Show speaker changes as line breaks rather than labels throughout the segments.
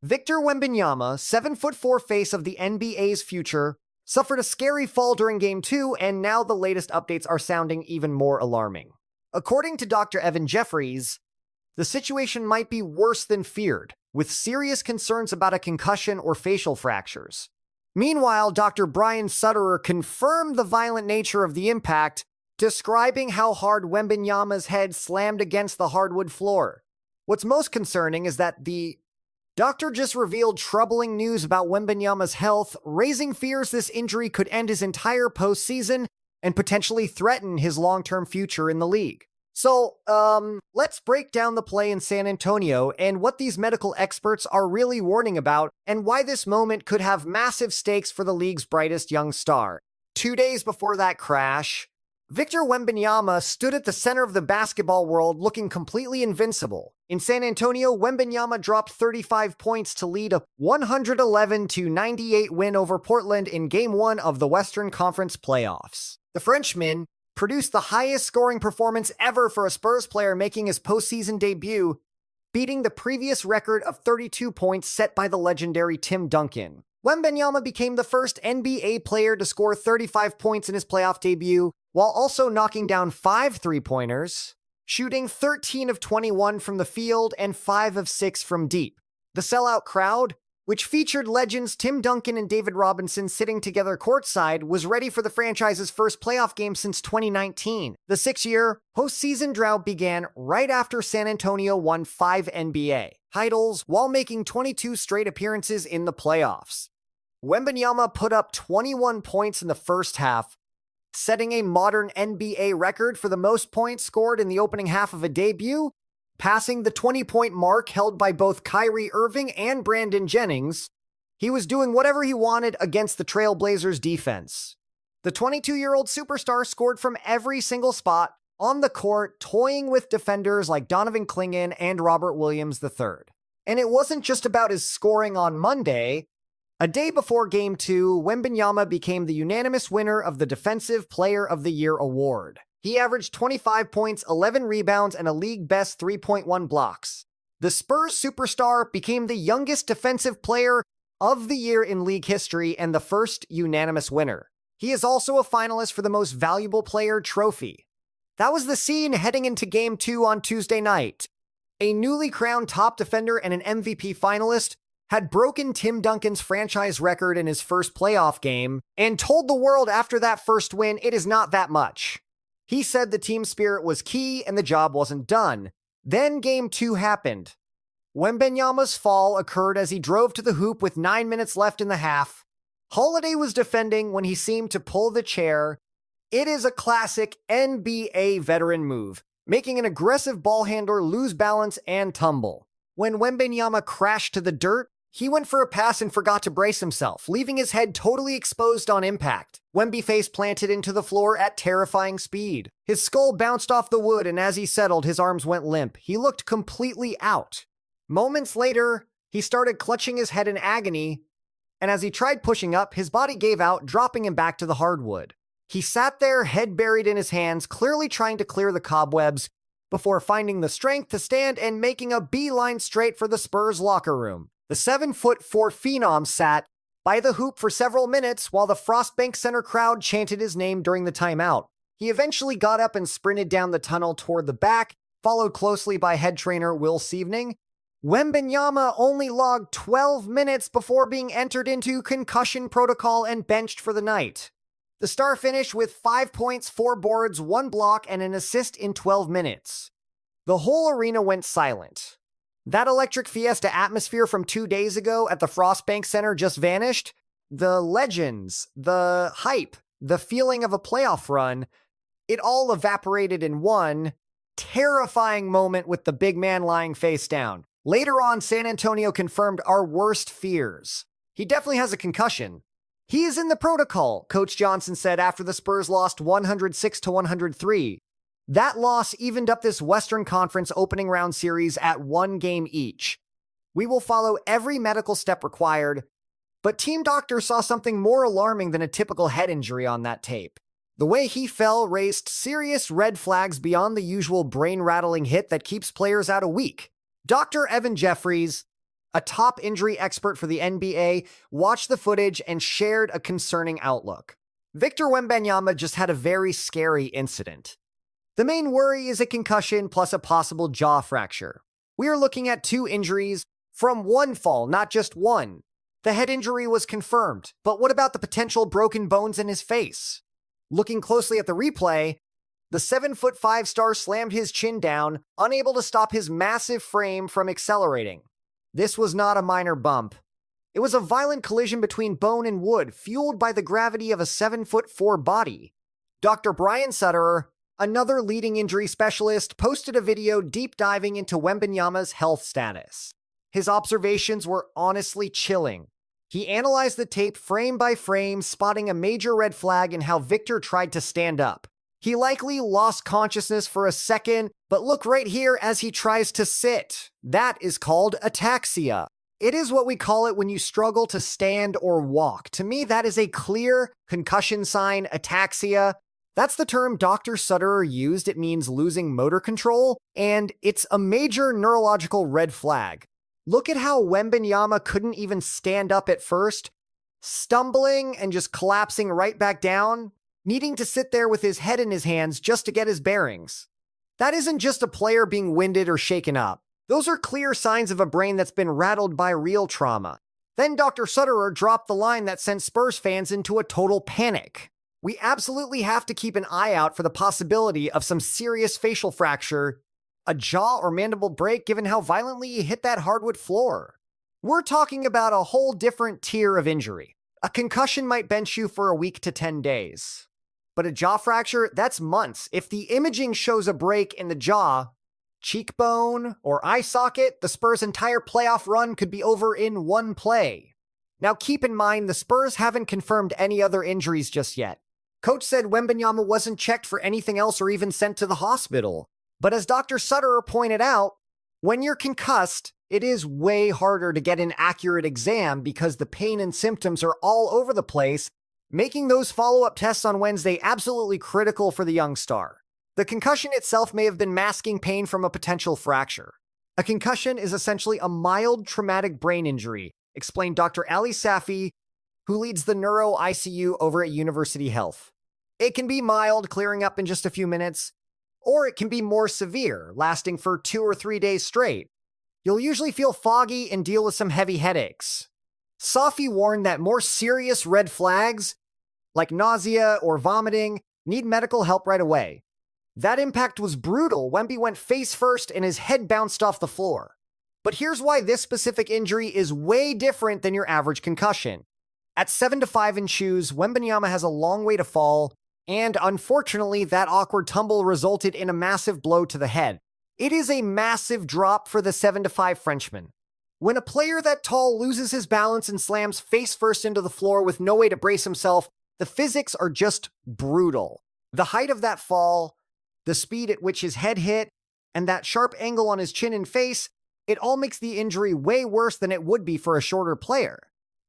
Victor Wembanyama, 7'4" face of the NBA's future, suffered a scary fall during Game 2, and now the latest updates are sounding even more alarming. According to Dr. Evan Jeffries, the situation might be worse than feared, with serious concerns about a concussion or facial fractures. Meanwhile, Dr. Brian Sutterer confirmed the violent nature of the impact, describing how hard Wembanyama's head slammed against the hardwood floor. What's most concerning is that the doctor just revealed troubling news about Wembanyama's health, raising fears this injury could end his entire postseason and potentially threaten his long-term future in the league. So, let's break down the play in San Antonio and what these medical experts are really warning about and why this moment could have massive stakes for the league's brightest young star. 2 days before that crash, Victor Wembanyama stood at the center of the basketball world looking completely invincible. In San Antonio, Wembanyama dropped 35 points to lead a 111-98 win over Portland in Game 1 of the Western Conference playoffs. The Frenchman produced the highest scoring performance ever for a Spurs player making his postseason debut, beating the previous record of 32 points set by the legendary Tim Duncan. Wembanyama became the first NBA player to score 35 points in his playoff debut, while also knocking down 5 three-pointers, shooting 13 of 21 from the field and 5 of 6 from deep. The sellout crowd, which featured legends Tim Duncan and David Robinson sitting together courtside, was ready for the franchise's first playoff game since 2019. The 6-year postseason drought began right after San Antonio won 5 NBA titles while making 22 straight appearances in the playoffs. Wembanyama put up 21 points in the first half, setting a modern NBA record for the most points scored in the opening half of a debut, passing the 20-point mark held by both Kyrie Irving and Brandon Jennings. He was doing whatever he wanted against the Trailblazers' defense. The 22-year-old superstar scored from every single spot on the court, toying with defenders like Donovan Clingan and Robert Williams III. And it wasn't just about his scoring on Monday. A day before Game 2, Wembanyama became the unanimous winner of the Defensive Player of the Year award. He averaged 25 points, 11 rebounds, and a league-best 3.1 blocks. The Spurs superstar became the youngest Defensive Player of the Year in league history and the first unanimous winner. He is also a finalist for the Most Valuable Player trophy. That was the scene heading into Game 2 on Tuesday night. A newly crowned top defender and an MVP finalist had broken Tim Duncan's franchise record in his first playoff game and told the world after that first win it is not that much. He said the team spirit was key and the job wasn't done. Then Game 2 happened. Wembanyama's fall occurred as he drove to the hoop with 9 minutes left in the half. Holiday was defending when he seemed to pull the chair. It is a classic NBA veteran move, making an aggressive ball handler lose balance and tumble. When Wembanyama crashed to the dirt, he went for a pass and forgot to brace himself, leaving his head totally exposed on impact. Wemby face planted into the floor at terrifying speed. His skull bounced off the wood, and as he settled, his arms went limp. He looked completely out. Moments later, he started clutching his head in agony, and as he tried pushing up, his body gave out, dropping him back to the hardwood. He sat there, head buried in his hands, clearly trying to clear the cobwebs, before finding the strength to stand and making a beeline straight for the Spurs locker room. The 7'4" phenom sat by the hoop for several minutes while the Frostbank Center crowd chanted his name during the timeout. He eventually got up and sprinted down the tunnel toward the back, followed closely by head trainer Will Sevening. Wembanyama only logged 12 minutes before being entered into concussion protocol and benched for the night. The star finished with 5 points, 4 boards, 1 block, and an assist in 12 minutes. The whole arena went silent. That electric fiesta atmosphere from 2 days ago at the Frostbank Center just vanished. The legends, the hype, the feeling of a playoff run, it all evaporated in one terrifying moment with the big man lying face down. Later on, San Antonio confirmed our worst fears. He definitely has a concussion. He is in the protocol, Coach Johnson said after the Spurs lost 106-103. That loss evened up this Western Conference opening round series at 1 game each. We will follow every medical step required, but team doctor saw something more alarming than a typical head injury on that tape. The way he fell raised serious red flags beyond the usual brain-rattling hit that keeps players out a week. Dr. Evan Jeffries, a top injury expert for the NBA, watched the footage and shared a concerning outlook. Victor Wembanyama just had a very scary incident. The main worry is a concussion plus a possible jaw fracture. We are looking at 2 injuries from one fall, not just one. The head injury was confirmed, but what about the potential broken bones in his face? Looking closely at the replay, the 7'5" star slammed his chin down, unable to stop his massive frame from accelerating. This was not a minor bump. It was a violent collision between bone and wood, fueled by the gravity of a 7'4" body. Dr. Brian Sutterer, another leading injury specialist, posted a video deep diving into Wembanyama's health status. His observations were honestly chilling. He analyzed the tape frame by frame, spotting a major red flag in how Victor tried to stand up. He likely lost consciousness for a second, but look right here as he tries to sit. That is called ataxia. It is what we call it when you struggle to stand or walk. To me, that is a clear concussion sign, ataxia. That's the term Dr. Sutterer used. It means losing motor control, and it's a major neurological red flag. Look at how Wembanyama couldn't even stand up at first, stumbling and just collapsing right back down, needing to sit there with his head in his hands just to get his bearings. That isn't just a player being winded or shaken up. Those are clear signs of a brain that's been rattled by real trauma. Then Dr. Sutterer dropped the line that sent Spurs fans into a total panic. We absolutely have to keep an eye out for the possibility of some serious facial fracture, a jaw or mandible break given how violently he hit that hardwood floor. We're talking about a whole different tier of injury. A concussion might bench you for a week to 10 days. But a jaw fracture, that's months. If the imaging shows a break in the jaw, cheekbone, or eye socket, the Spurs' entire playoff run could be over in one play. Now keep in mind, the Spurs haven't confirmed any other injuries just yet. Coach said Wembanyama wasn't checked for anything else or even sent to the hospital. But as Dr. Sutterer pointed out, when you're concussed, it is way harder to get an accurate exam because the pain and symptoms are all over the place, making those follow-up tests on Wednesday absolutely critical for the young star. The concussion itself may have been masking pain from a potential fracture. A concussion is essentially a mild traumatic brain injury, explained Dr. Ali Safi, who leads the neuro ICU over at University Health. It can be mild, clearing up in just a few minutes, or it can be more severe, lasting for 2 or 3 days straight. You'll usually feel foggy and deal with some heavy headaches. Safi warned that more serious red flags, like nausea or vomiting, need medical help right away. That impact was brutal. Wemby went face first and his head bounced off the floor. But here's why this specific injury is way different than your average concussion. At 7'5" in shoes, Wembanyama has a long way to fall, and unfortunately, that awkward tumble resulted in a massive blow to the head. It is a massive drop for the 7'5" Frenchman. When a player that tall loses his balance and slams face first into the floor with no way to brace himself, the physics are just brutal. The height of that fall, the speed at which his head hit, and that sharp angle on his chin and face, it all makes the injury way worse than it would be for a shorter player.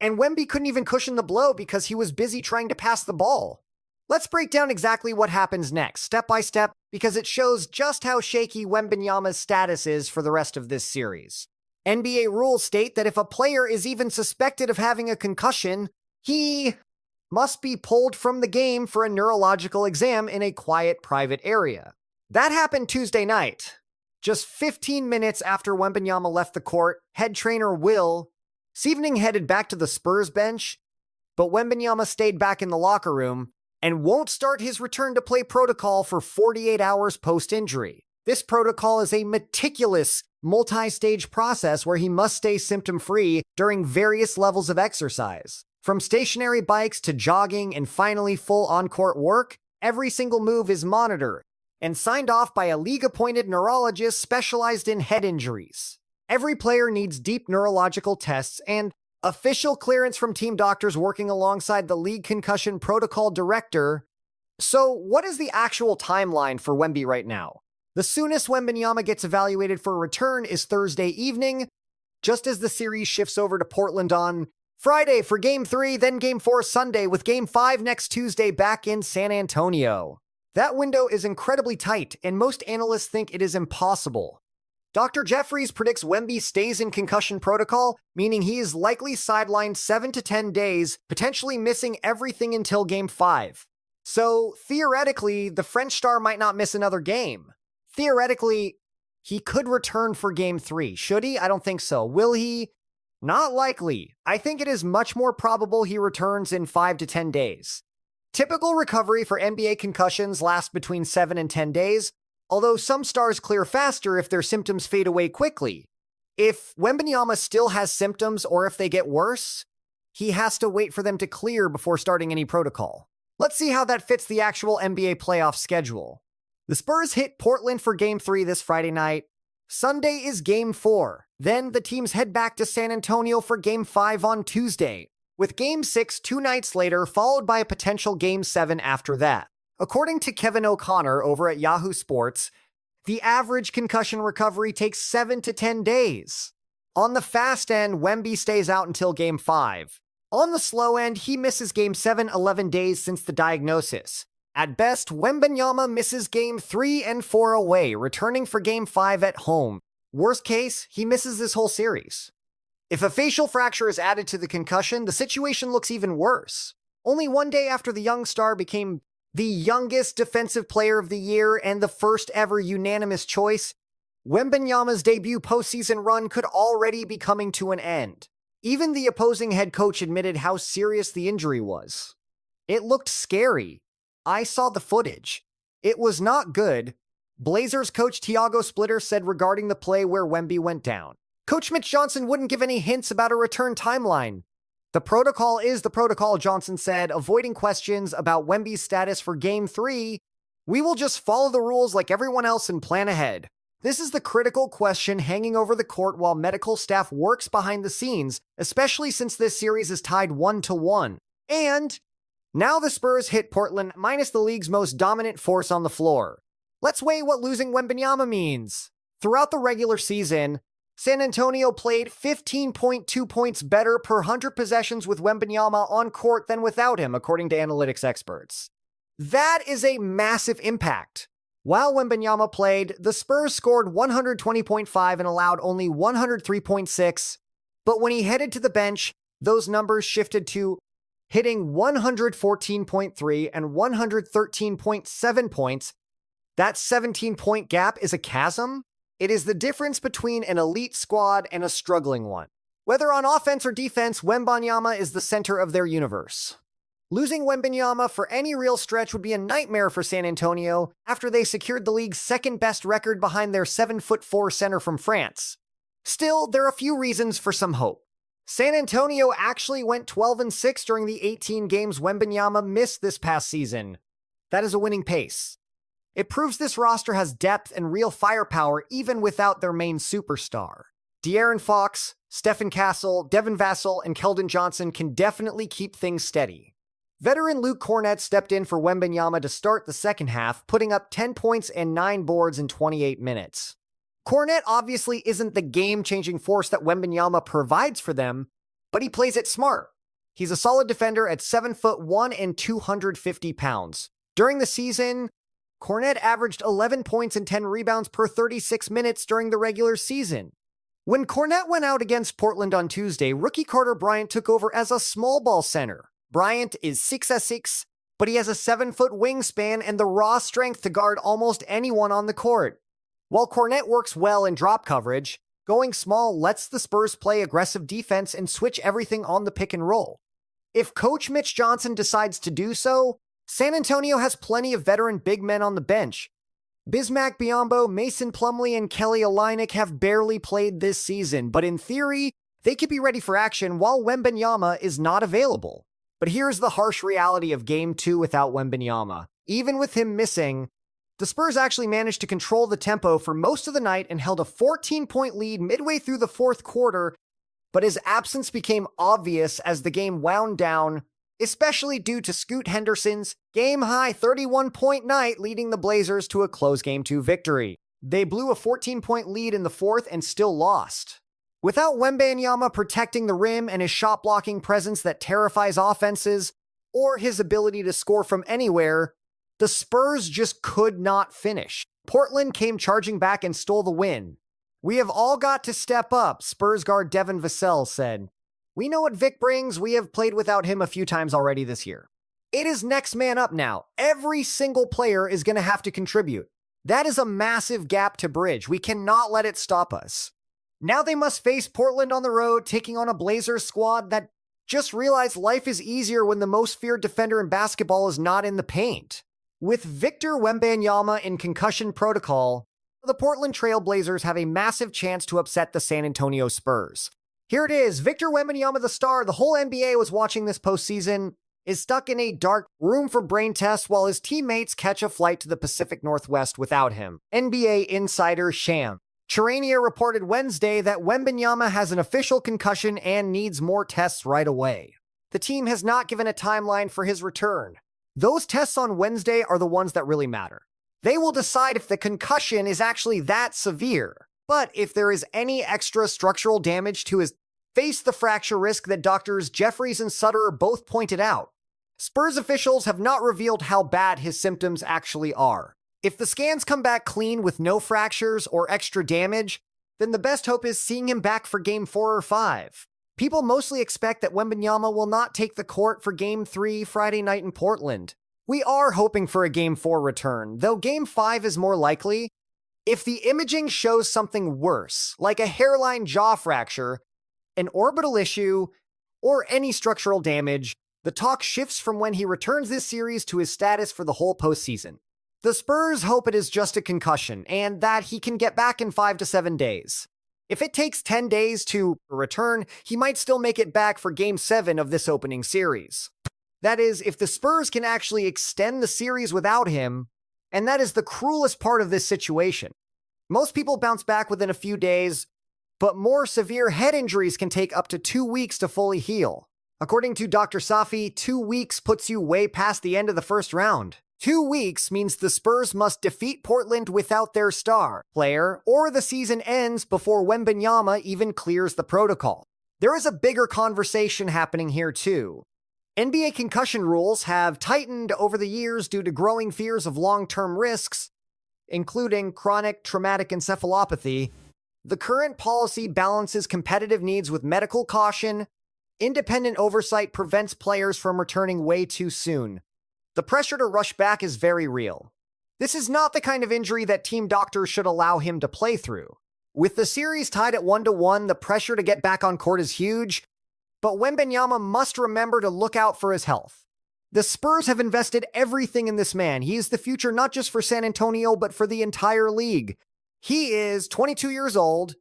And Wemby couldn't even cushion the blow because he was busy trying to pass the ball. Let's break down exactly what happens next, step by step, because it shows just how shaky Wembanyama's status is for the rest of this series. NBA rules state that if a player is even suspected of having a concussion, he must be pulled from the game for a neurological exam in a quiet, private area. That happened Tuesday night. Just 15 minutes after Wembanyama left the court, head trainer Will Seavening headed back to the Spurs bench, but Wembanyama stayed back in the locker room and won't start his return to play protocol for 48 hours post-injury. This protocol is a meticulous, multi-stage process where he must stay symptom-free during various levels of exercise. From stationary bikes to jogging and finally full on-court work, every single move is monitored and signed off by a league-appointed neurologist specialized in head injuries. Every player needs deep neurological tests and official clearance from team doctors working alongside the league concussion protocol director. So what is the actual timeline for Wemby right now? The soonest Wembanyama gets evaluated for a return is Thursday evening, just as the series shifts over to Portland on Friday for Game 3, then Game 4 Sunday, with Game 5 next Tuesday back in San Antonio. That window is incredibly tight, and most analysts think it is impossible. Dr. Jeffries predicts Wemby stays in concussion protocol, meaning he is likely sidelined 7 to 10 days, potentially missing everything until Game 5. So, theoretically, the French star might not miss another game. Theoretically, he could return for Game 3. Should he? I don't think so. Will he? Not likely. I think it is much more probable he returns in 5 to 10 days. Typical recovery for NBA concussions lasts between 7 and 10 days, although some stars clear faster if their symptoms fade away quickly. If Wembanyama still has symptoms or if they get worse, he has to wait for them to clear before starting any protocol. Let's see how that fits the actual NBA playoff schedule. The Spurs hit Portland for Game 3 this Friday night. Sunday is Game 4. Then the teams head back to San Antonio for Game 5 on Tuesday, with Game 6 2 nights later, followed by a potential Game 7 after that. According to Kevin O'Connor over at Yahoo Sports, the average concussion recovery takes 7 to 10 days. On the fast end, Wemby stays out until Game 5. On the slow end, he misses Game 7 11 days since the diagnosis. At best, Wembanyama misses Game 3 and 4 away, returning for Game 5 at home. Worst case, he misses this whole series. If a facial fracture is added to the concussion, the situation looks even worse. Only one day after the young star became the youngest defensive player of the year and the first ever unanimous choice, Wembanyama's debut postseason run could already be coming to an end. Even the opposing head coach admitted how serious the injury was. It looked scary. I saw the footage. It was not good. Blazers coach Tiago Splitter said regarding the play where Wemby went down. Coach Mitch Johnson wouldn't give any hints about a return timeline. The protocol is the protocol, Johnson said, avoiding questions about Wemby's status for Game 3. We will just follow the rules like everyone else and plan ahead. This is the critical question hanging over the court while medical staff works behind the scenes, especially since this series is tied 1-1. And now the Spurs hit Portland minus the league's most dominant force on the floor. Let's weigh what losing Wembanyama means. Throughout the regular season, San Antonio played 15.2 points better per 100 possessions with Wembanyama on court than without him, according to analytics experts. That is a massive impact. While Wembanyama played, the Spurs scored 120.5 and allowed only 103.6, but when he headed to the bench, those numbers shifted to hitting 114.3 and 113.7 points. That 17-point gap is a chasm. It is the difference between an elite squad and a struggling one. Whether on offense or defense, Wembanyama is the center of their universe. Losing Wembanyama for any real stretch would be a nightmare for San Antonio after they secured the league's second-best record behind their 7'4" center from France. Still, there are a few reasons for some hope. San Antonio actually went 12-6 during the 18 games Wembanyama missed this past season. That is a winning pace. It proves this roster has depth and real firepower even without their main superstar. De'Aaron Fox, Stephen Castle, Devin Vassell, and Keldon Johnson can definitely keep things steady. Veteran Luke Kornet stepped in for Wembanyama to start the second half, putting up 10 points and 9 boards in 28 minutes. Kornet obviously isn't the game-changing force that Wembanyama provides for them, but he plays it smart. He's a solid defender at 7'1" and 250 pounds. During the season, Kornet averaged 11 points and 10 rebounds per 36 minutes during the regular season. When Kornet went out against Portland on Tuesday, rookie Carter Bryant took over as a small ball center. Bryant is 6'6", but he has a 7-foot wingspan and the raw strength to guard almost anyone on the court. While Kornet works well in drop coverage, going small lets the Spurs play aggressive defense and switch everything on the pick and roll. If Coach Mitch Johnson decides to do so, San Antonio has plenty of veteran big men on the bench. Bismack Biyombo, Mason Plumlee, and Kelly Olynyk have barely played this season, but in theory, they could be ready for action while Wembanyama is not available. But here's the harsh reality of Game 2 without Wembanyama. Even with him missing, the Spurs actually managed to control the tempo for most of the night and held a 14-point lead midway through the fourth quarter, but his absence became obvious as the game wound down, especially due to Scoot Henderson's game-high 31-point night leading the Blazers to a close Game 2 victory. They blew a 14-point lead in the fourth and still lost. Without Wembanyama protecting the rim and his shot-blocking presence that terrifies offenses, or his ability to score from anywhere, the Spurs just could not finish. Portland came charging back and stole the win. "We have all got to step up," Spurs guard Devin Vassell said. "We know what Vic brings. We have played without him a few times already this year. It is next man up now. Every single player is going to have to contribute. That is a massive gap to bridge. We cannot let it stop us." Now they must face Portland on the road, taking on a Blazers squad that just realized life is easier when the most feared defender in basketball is not in the paint. With Victor Wembanyama in concussion protocol, the Portland Trail Blazers have a massive chance to upset the San Antonio Spurs. Here it is, Victor Wembanyama, the star the whole NBA was watching this postseason, is stuck in a dark room for brain tests while his teammates catch a flight to the Pacific Northwest without him. NBA insider Sham Charania reported Wednesday that Wembanyama has an official concussion and needs more tests right away. The team has not given a timeline for his return. Those tests on Wednesday are the ones that really matter. They will decide if the concussion is actually that severe, but if there is any extra structural damage to his face, the fracture risk that doctors Jeffries and Sutter both pointed out. Spurs officials have not revealed how bad his symptoms actually are. If the scans come back clean with no fractures or extra damage, then the best hope is seeing him back for Game 4 or 5. People mostly expect that Wembanyama will not take the court for Game 3 Friday night in Portland. We are hoping for a Game 4 return, though Game 5 is more likely. If the imaging shows something worse, like a hairline jaw fracture, an orbital issue, or any structural damage, the talk shifts from when he returns this series to his status for the whole postseason. The Spurs hope it is just a concussion and that he can get back in 5 to 7 days. If it takes 10 days to return, he might still make it back for Game 7 of this opening series. That is, if the Spurs can actually extend the series without him, and that is the cruelest part of this situation. Most people bounce back within a few days, but more severe head injuries can take up to 2 weeks to fully heal. According to Dr. Safi, 2 weeks puts you way past the end of the first round. 2 weeks means the Spurs must defeat Portland without their star player, or the season ends before Wembanyama even clears the protocol. There is a bigger conversation happening here too. NBA concussion rules have tightened over the years due to growing fears of long-term risks, including chronic traumatic encephalopathy. The current policy balances competitive needs with medical caution. Independent oversight prevents players from returning way too soon. The pressure to rush back is very real. This is not the kind of injury that team doctors should allow him to play through. With the series tied at 1-1, the pressure to get back on court is huge, but Wembanyama must remember to look out for his health. The Spurs have invested everything in this man. He is the future not just for San Antonio, but for the entire league. He is 22 years old.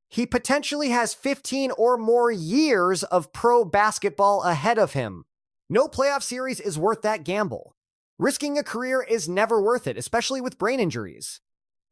He potentially has 15 or more years of pro basketball ahead of him. No playoff series is worth that gamble. Risking a career is never worth it, especially with brain injuries.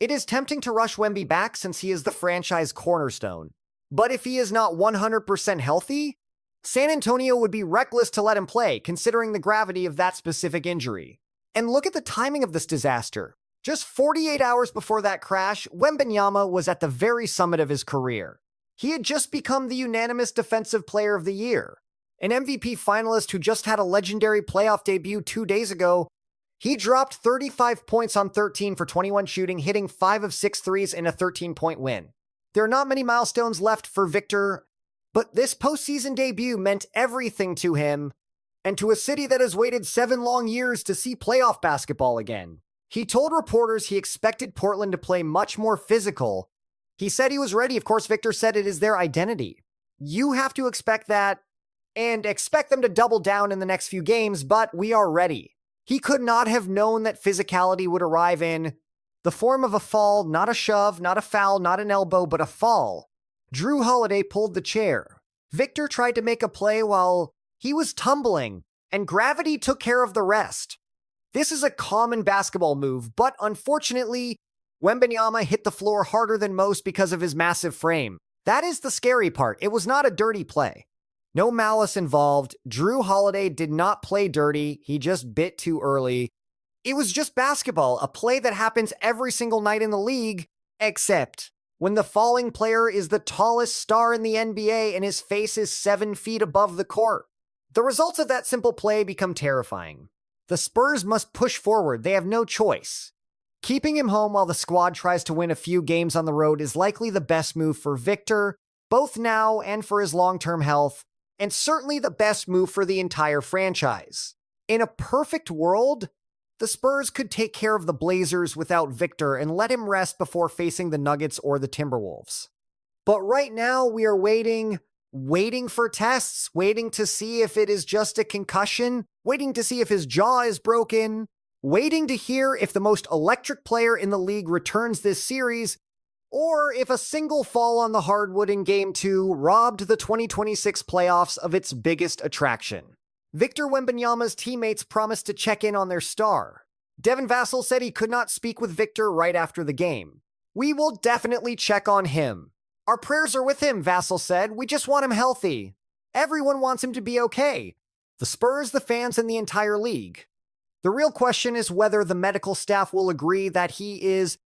It is tempting to rush Wemby back since he is the franchise cornerstone. But if he is not 100% healthy, San Antonio would be reckless to let him play, considering the gravity of that specific injury. And look at the timing of this disaster. Just 48 hours before that crash, Wembanyama was at the very summit of his career. He had just become the unanimous Defensive Player of the Year. An MVP finalist who just had a legendary playoff debut 2 days ago, he dropped 35 points on 13 for 21 shooting, hitting 5 of 6 threes in a 13-point win. There are not many milestones left for Victor, but this postseason debut meant everything to him and to a city that has waited 7 long years to see playoff basketball again. He told reporters he expected Portland to play much more physical. He said he was ready. Of course, Victor said it is their identity. You have to expect that and expect them to double down in the next few games, but we are ready. He could not have known that physicality would arrive in the form of a fall, not a shove, not a foul, not an elbow, but a fall. Drew Holiday pulled the chair. Victor tried to make a play while he was tumbling, and gravity took care of the rest. This is a common basketball move, but unfortunately, Wembanyama hit the floor harder than most because of his massive frame. That is the scary part. It was not a dirty play. No malice involved. Drew Holiday did not play dirty. He just bit too early. It was just basketball, a play that happens every single night in the league, except when the falling player is the tallest star in the NBA and his face is 7 feet above the court. The results of that simple play become terrifying. The Spurs must push forward. They have no choice. Keeping him home while the squad tries to win a few games on the road is likely the best move for Victor, both now and for his long-term health, and certainly the best move for the entire franchise. In a perfect world, the Spurs could take care of the Blazers without Victor and let him rest before facing the Nuggets or the Timberwolves. But right now, we are waiting for tests, waiting to see if it is just a concussion, waiting to see if his jaw is broken, waiting to hear if the most electric player in the league returns this series, or if a single fall on the hardwood in Game 2 robbed the 2026 playoffs of its biggest attraction. Victor Wembanyama's teammates promised to check in on their star. Devin Vassell said he could not speak with Victor right after the game. "We will definitely check on him. Our prayers are with him," Vassell said. "We just want him healthy. Everyone wants him to be okay. The Spurs, the fans, and the entire league." The real question is whether the medical staff will agree that he is